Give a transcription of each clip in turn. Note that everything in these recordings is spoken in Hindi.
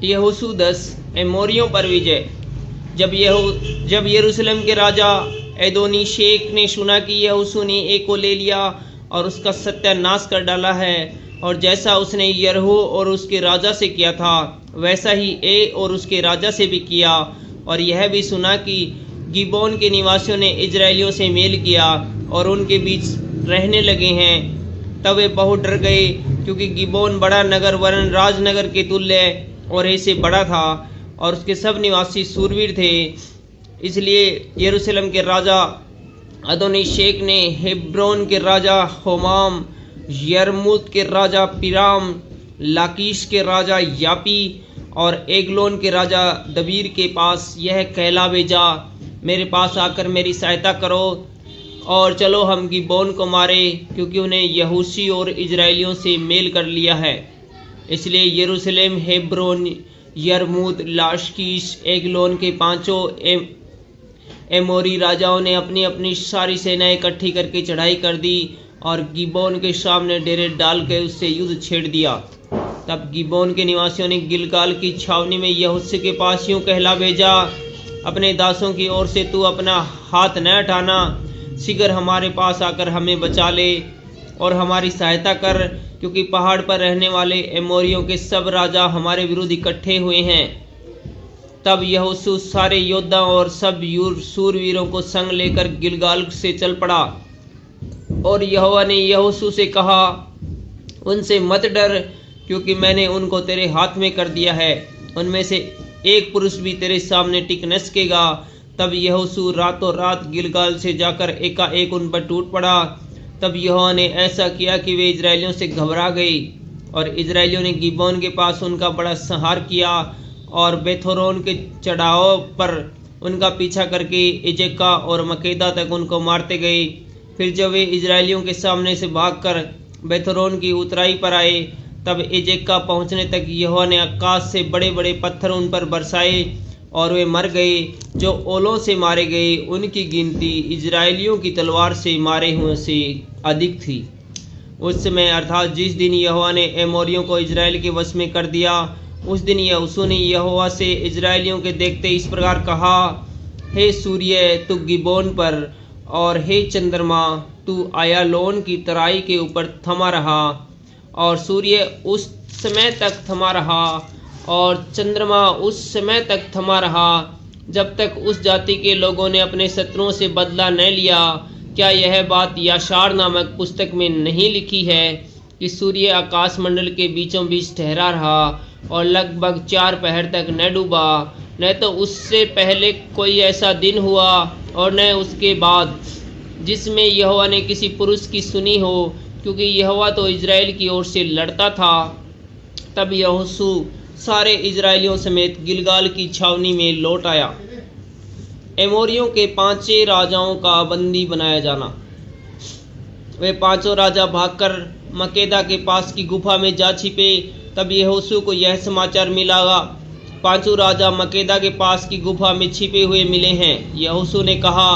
यहोशू 10 एमोरियों पर विजय। जब यरूशलेम के राजा एदोनी शेख ने सुना कि यहोशू ने ए को ले लिया और उसका सत्यानाश कर डाला है, और जैसा उसने यरीहो और उसके राजा से किया था वैसा ही ए और उसके राजा से भी किया, और यह भी सुना कि गिबोन के निवासियों ने इजराइलियों से मेल किया और उनके बीच रहने लगे हैं, तब वे बहुत डर गए, क्योंकि गिबोन बड़ा नगर वरन राजनगर के तुल्य और ऐसे बड़ा था, और उसके सब निवासी सूरवीर थे। इसलिए यरूशलेम के राजा अदोनी शेख ने हेब्रोन के राजा होमाम, यरमूत के राजा पिराम, लाकीश के राजा यापी और एगलोन के राजा दबीर के पास यह कहला भेजा, मेरे पास आकर मेरी सहायता करो और चलो हम गिबोन को मारे, क्योंकि उन्हें यहूसी और इजराइलियों से मेल कर लिया है। इसलिए यरूशलेम, हेब्रोन, यरमूत, लाकीश, एगलोन के पांचों एमोरी राजाओं ने अपनी अपनी सारी सेना इकट्ठी करके चढ़ाई कर दी और गिबोन के सामने डेरे डाल के उससे युद्ध छेड़ दिया। तब गिबोन के निवासियों ने गिलगाल की छावनी में यहोशू के पास यूं कहला भेजा, अपने दासों की ओर से तू अपना हाथ न हटाना, शीघ्र हमारे पास आकर हमें बचा ले और हमारी सहायता कर, क्योंकि पहाड़ पर रहने वाले एमोरियों के सब राजा हमारे विरुद्ध इकट्ठे हुए हैं। तब यहोशू सारे योद्धाओं और सब सूरवीरों को संग लेकर गिलगाल से चल पड़ा, और यहोवा ने यहोशू से कहा, उनसे मत डर, क्योंकि मैंने उनको तेरे हाथ में कर दिया है, उनमें से एक पुरुष भी तेरे सामने टिक न सकेगा। तब यहोशू रातों रात गिलगाल से जाकर एकाएक उन पर टूट पड़ा। तब यहोवा ने ऐसा किया कि वे इजराइलियों से घबरा गए, और इजराइलियों ने गिबोन के पास उनका बड़ा संहार किया और बेथोरोन के चढ़ाव पर उनका पीछा करके एजेका और मकेदा तक उनको मारते गए। फिर जब वे इजराइलियों के सामने से भागकर बेथोरोन की उतराई पर आए, तब एजेका पहुंचने तक यहोवा ने आकाश से बड़े बड़े पत्थर उन पर बरसाए और वे मर गए, जो ओलों से मारे गए उनकी गिनती इजराइलियों की तलवार से मारे हुए से अधिक थी। उस समय अर्थात जिस दिन यहोवा ने एमोरियों को इजराइल के वश में कर दिया, उस दिन यहोशू ने यहोवा से इजराइलियों के देखते इस प्रकार कहा, हे सूर्य तू गिबोन पर, और हे चंद्रमा तू आयालोन की तराई के ऊपर थमा रहा। और सूर्य उस समय तक थमा रहा और चंद्रमा उस समय तक थमा रहा जब तक उस जाति के लोगों ने अपने शत्रुओं से बदला न लिया। क्या यह बात याशार नामक पुस्तक में नहीं लिखी है कि सूर्य आकाश मंडल के बीचों बीच ठहरा रहा और लगभग 4 पहर तक न डूबा, न तो उससे पहले कोई ऐसा दिन हुआ और न उसके बाद जिसमें यहोवा ने किसी पुरुष की सुनी हो, क्योंकि यहोवा तो इजराइल की ओर से लड़ता था। तब यहोशू सारे इजराइलियों समेत गिलगाल की छावनी में लौट आया। एमोरियों के 5 राजाओं का बंदी बनाया जाना। वे 5 राजा भागकर मकेदा के पास की गुफा में जा छिपे। तब यहोशू को यह समाचार मिला, 5 राजा मकेदा के पास की गुफा में छिपे हुए मिले हैं। यहोशू ने कहा,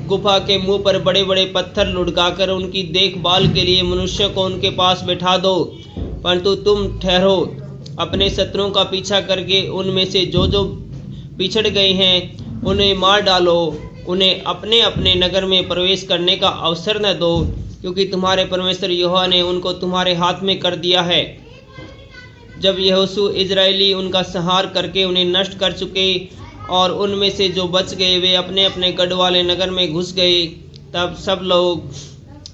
गुफा के मुंह पर बड़े बड़े पत्थर लुढ़काकर उनकी देखभाल के लिए मनुष्य को उनके पास बैठा दो, परंतु तुम ठहरो, अपने शत्रुओं का पीछा करके उनमें से जो जो पिछड़ गए हैं उन्हें मार डालो, उन्हें अपने अपने नगर में प्रवेश करने का अवसर न दो, क्योंकि तुम्हारे परमेश्वर यहोवा ने उनको तुम्हारे हाथ में कर दिया है। जब यहोशू इजराइली उनका संहार करके उन्हें नष्ट कर चुके और उनमें से जो बच गए वे अपने अपने गढ़ वाले नगर में घुस गए, तब सब लोग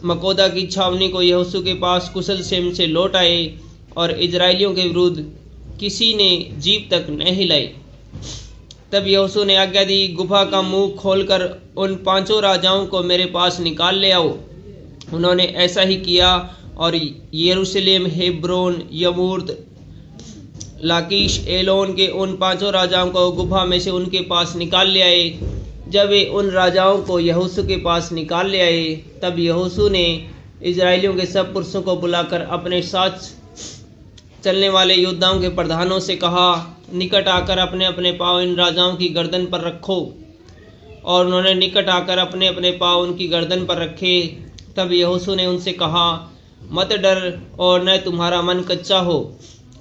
मकोदा की छावनी को यहोशू के पास कुशल क्षेम से लौट आए और इजराइलियों के विरुद्ध किसी ने जीभ तक न हिलाई। तब यहोशू ने आज्ञा दी, गुफा का मुंह खोलकर उन 5 राजाओं को मेरे पास निकाल ले आओ। उन्होंने ऐसा ही किया और यरूशलेम, हेब्रोन, यमूर्त, लाकीश, एलोन के उन 5 राजाओं को गुफा में से उनके पास निकाल ले आए। जब वे उन राजाओं को यहोशू के पास निकाल ले आए, तब यहोशू ने इजराइलियों के सब पुरुषों को बुलाकर अपने साथ चलने वाले योद्धाओं के प्रधानों से कहा, निकट आकर अपने अपने पाँव इन राजाओं की गर्दन पर रखो। और उन्होंने निकट आकर अपने अपने पाँव उनकी गर्दन पर रखे। तब यहोशू ने उनसे कहा, मत डर और न तुम्हारा मन कच्चा हो।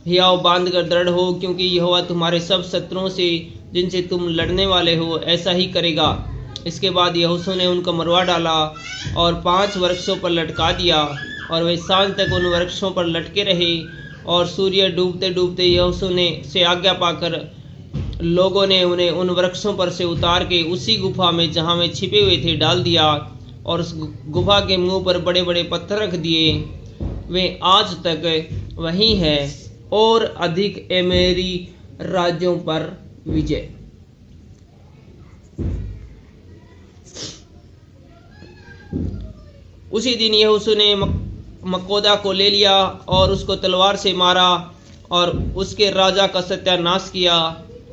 हियाव बांध कर दृढ़ हो, क्योंकि यहोवा तुम्हारे सब शत्रुओं से जिनसे तुम लड़ने वाले हो ऐसा ही करेगा। इसके बाद यहोशू ने उनको मरवा डाला और 5 वृक्षों पर लटका दिया, और वे सांझ तक उन वृक्षों पर लटके रहे। और सूर्य डूबते डूबते यहोशू ने से आज्ञा पाकर लोगों ने उन्हें उन वृक्षों पर से उतार के उसी गुफा में जहाँ वे छिपे हुए थे डाल दिया, और उस गुफा के मुंह पर बड़े बड़े पत्थर रख दिए। वे आज तक वहीं हैं। और अधिक एमेरी राज्यों पर विजय। उसी दिन यहोशू ने मक्कोदा को ले लिया और उसको तलवार से मारा और उसके राजा का सत्यानाश किया,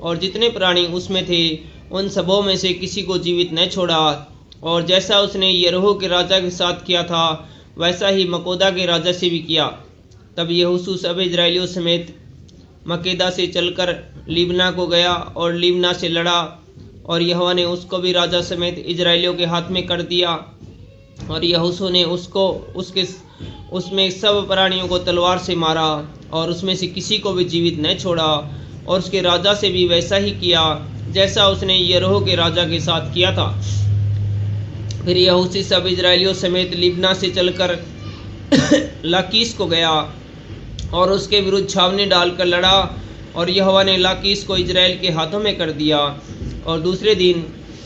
और जितने प्राणी उसमें थे उन सबों में से किसी को जीवित न छोड़ा। और जैसा उसने यरीहो के राजा के साथ किया था वैसा ही मक्कोदा के राजा से भी किया। तब यहोशू सब इजराइलियों समेत मक्केदा से चलकर लिब्ना को गया और लिब्ना से लड़ा, और यहोवा ने उसको भी राजा समेत इजराइलियों के हाथ में कर दिया। और यहोशू ने उसमें सब प्राणियों को तलवार से मारा, और उसमें से किसी को भी जीवित न छोड़ा। और उसके राजा से भी वैसा ही किया जैसा उसने यरीहो के राजा के साथ किया था। फिर यहोशू सब इजराइलियों समेत लिब्ना से चलकर लाकीश को गया और उसके विरुद्ध छावनी डालकर लड़ा, और यहोवा ने लाकीश को इजराइल के हाथों में कर दिया। और दूसरे दिन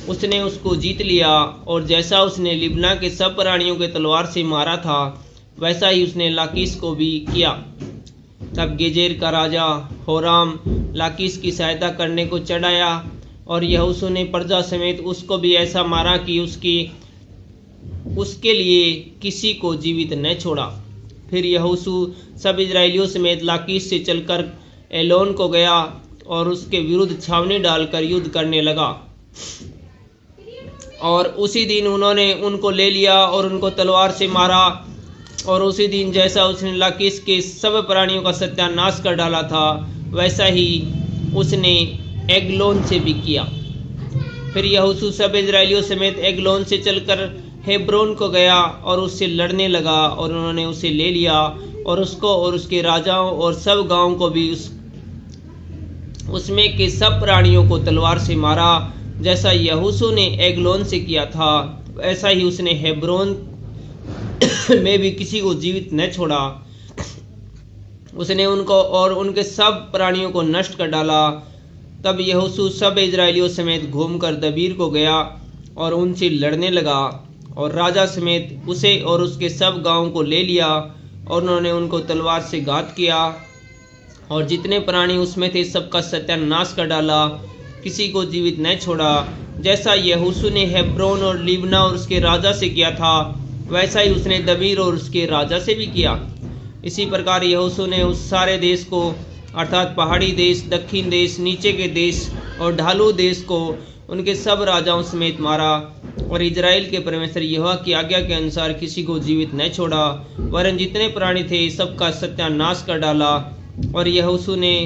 उसने उसको जीत लिया, और जैसा उसने लिब्ना के सब प्राणियों के तलवार से मारा था वैसा ही उसने लाकीश को भी किया। तब गेजेर का राजा होराम लाकीश की सहायता करने को चढ़ाया, और यहोशू ने प्रजा समेत उसको भी ऐसा मारा कि उसके लिए किसी को जीवित न छोड़ा। फिर यहोशू सब इजराइलियों समेत लाकीश से चलकर एलोन को गया और उसके विरुद्ध छावनी डालकर युद्ध करने लगा। और उसी दिन उन्होंने उनको ले लिया और उनको तलवार से मारा। और उसी दिन जैसा उसने लाकीश के सब प्राणियों का सत्यानाश कर डाला था वैसा ही उसने एग्लोन से भी किया। फिर यहोशू सब इजराइलियों समेत एग्लोन से चलकर हेब्रोन को गया और उससे लड़ने लगा, और उन्होंने उसे ले लिया और उसको और उसके राजाओं और सब गांवों को भी उसमें के सब प्राणियों को तलवार से मारा। जैसा यहोशू ने एग्लोन से किया था वैसा ही उसने हेब्रोन में भी किसी को जीवित न छोड़ा। उसने उनको और उनके सब प्राणियों को नष्ट कर डाला। तब यहोशू सब इजराइलियों समेत घूमकर दबीर को गया और उनसे लड़ने लगा, और राजा समेत उसे और उसके सब गांवों को ले लिया, और उन्होंने उनको तलवार से घात किया, और जितने प्राणी उसमें थे सबका सत्यानाश कर डाला, किसी को जीवित न छोड़ा। जैसा यहोशू ने हेब्रोन और लिब्ना और उसके राजा से किया था वैसा ही उसने दबीर और उसके राजा से भी किया। इसी प्रकार यहोशू ने उस सारे देश को अर्थात पहाड़ी देश, दक्षिण देश, नीचे के देश और ढालू देश को उनके सब राजाओं समेत मारा, और इजराइल के परमेश्वर यहोवा की आज्ञा के अनुसार किसी को जीवित न छोड़ा, वरन जितने प्राणी थे सबका सत्यानाश कर डाला। और यहोशू ने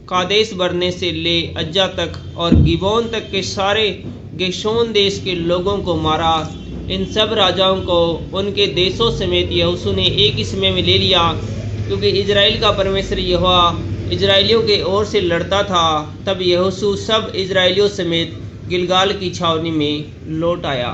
कादेश बरने से ले अज्जा तक और गिबोन तक के सारे गेशोन देश के लोगों को मारा। इन सब राजाओं को उनके देशों समेत यहोशू ने एक ही समय में ले लिया, क्योंकि इजराइल का परमेश्वर यहोवा इजराइलियों के ओर से लड़ता था। तब यहोशू सब इजराइलियों समेत गिलगाल की छावनी में लौट आया।